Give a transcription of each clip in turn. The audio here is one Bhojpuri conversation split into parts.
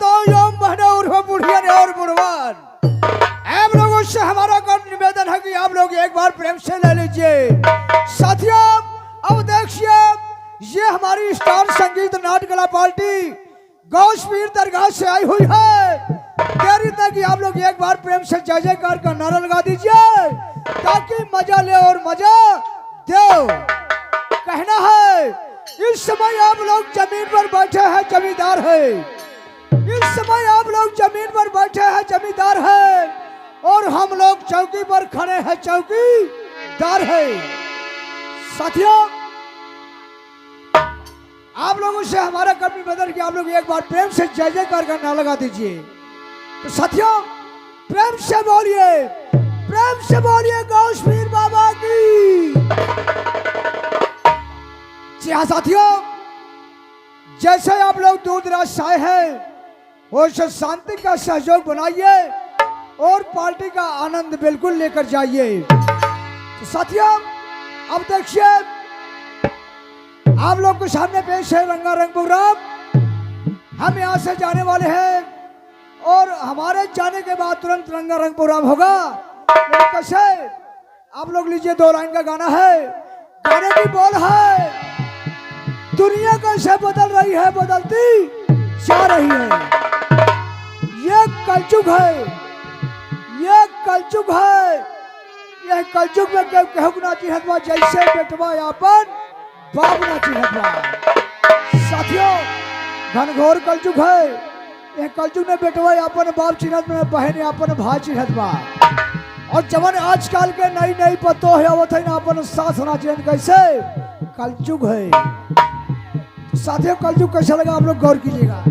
दो योम महीने और हो बुढ़ियन और बुढ़वान। आप लोगों से हमारा निवेदन है कि आप लोग एक बार प्रेम से ले लीजिए। साथियों अब देखिए ये हमारी स्टार संगीत नाट्य कला पार्टी गौशपीर दरगाह से आई हुई है। देरी तक कि आप लोग एक बार प्रेम से जय जयकार का नारा लगा दीजिए ताकि मजा ले और मजा दो। कहना है इस समय आप लोग जमीन पर बैठे हैं जमींदार है। इस समय आप लोग जमीन पर बैठे हैं जमींदार है और हम लोग चौकी पर खड़े हैं चौकीदार है। साथियों आप लोगों से हमारा कर्मी बदल कि आप लोग एक बार प्रेम से जय जयकार का नारा लगा दीजिए। तो साथियों प्रेम से बोलिए गौशपीर बाबा की। जी हाँ साथियों जैसे आप लोग दूर दराज से आए हैं वैसे शांति का सहयोग बनाइए और पार्टी का आनंद बिल्कुल लेकर जाइए। तो साथियों अब देखिए आप लोग के सामने पेश है रंगारंग प्रोग्राम। हम यहाँ से जाने वाले हैं और हमारे जाने के बाद तुरंत रंगारंग प्रोग्राम होगा। कैसे आप लोग लीजिए 2 लाइन का गाना है। गाने की बोल है दुनिया कैसे बदल रही है बदलती जा रही है। ये कलयुग है ये कलयुग है। यह कलयुग में कहू ना चिन्हतवा जैसे बेटवा अपन बाप ना चिन्हतवा। साथियों घनघोर कलयुग है। यह कलयुग में बेटवा अपन बाप चिन्हत में बहन अपन भाई चिन्हतवा। और जवन आजकल के नई नई पतो है आवत है ना अपन सास ना चिन्हत कैसे कलयुग है। तो साथियों कलयुग कैसा लगा आप लोग गौर कीजिएगा।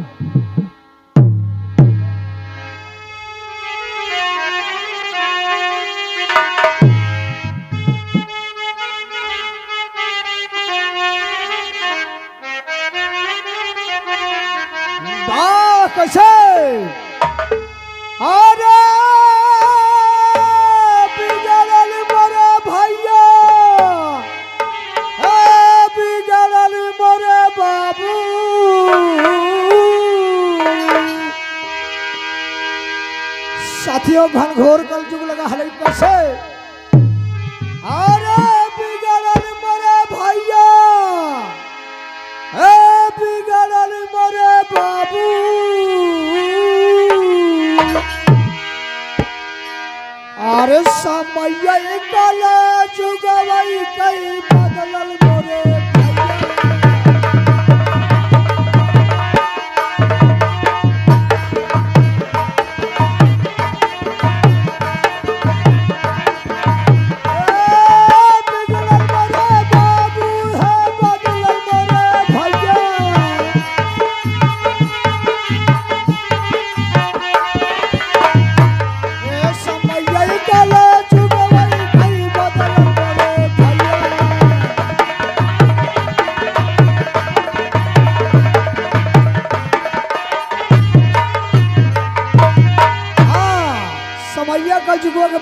कैसे अरे बिगड़ल मोरे भैया बिगड़ल मोरे बाबू। साथियों घनघोर कलयुग लगा है कैसे अरे बिगड़ल मोरे भैया बिगड़ल मोरे बाबू। अरे समय काला जुगवई कई बदलल मोरे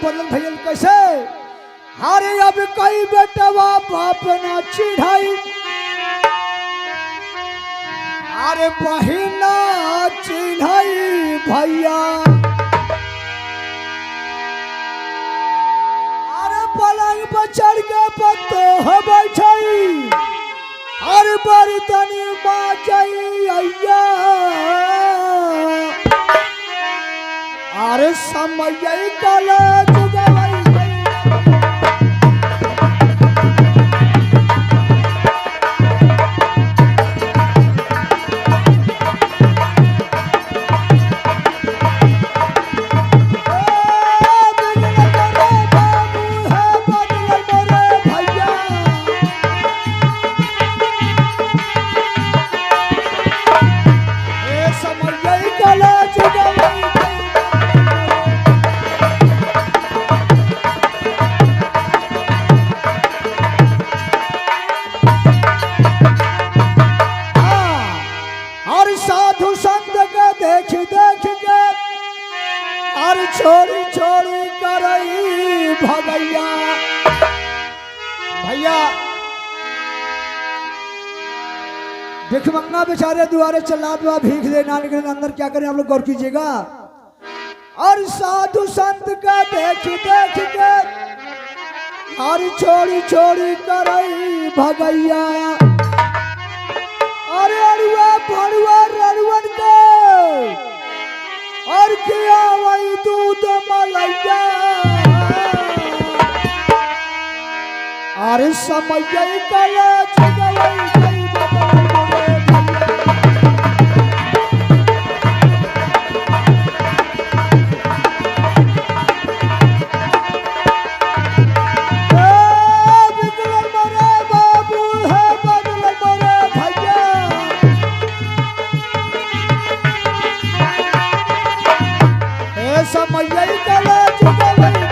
बदल भैया कैसे हारे अब कई बेटवा बाप ना चिढ़ाई। अरे बहिना चिढ़ाई भैया अरे पलंग पर चढ़ के पत्तो हो बैठाई। अरे बड़ी तनी माँ जाइया अरे समय काला जुगवई छोड़ी छोड़ी करई भगैया। भैया भिखमंगा बेचारे दुआरे चला दुआ भीख दे ना निकले अंदर क्या करें आप लोग गौर कीजिएगा। और साधु संत का देख देख के और छोड़ी छोड़ी करई भगैया अरे अरुआ भरुआ ररुअन के और किया वही दूध मलैया अरे समय कला चुगवई समय कला चुगवई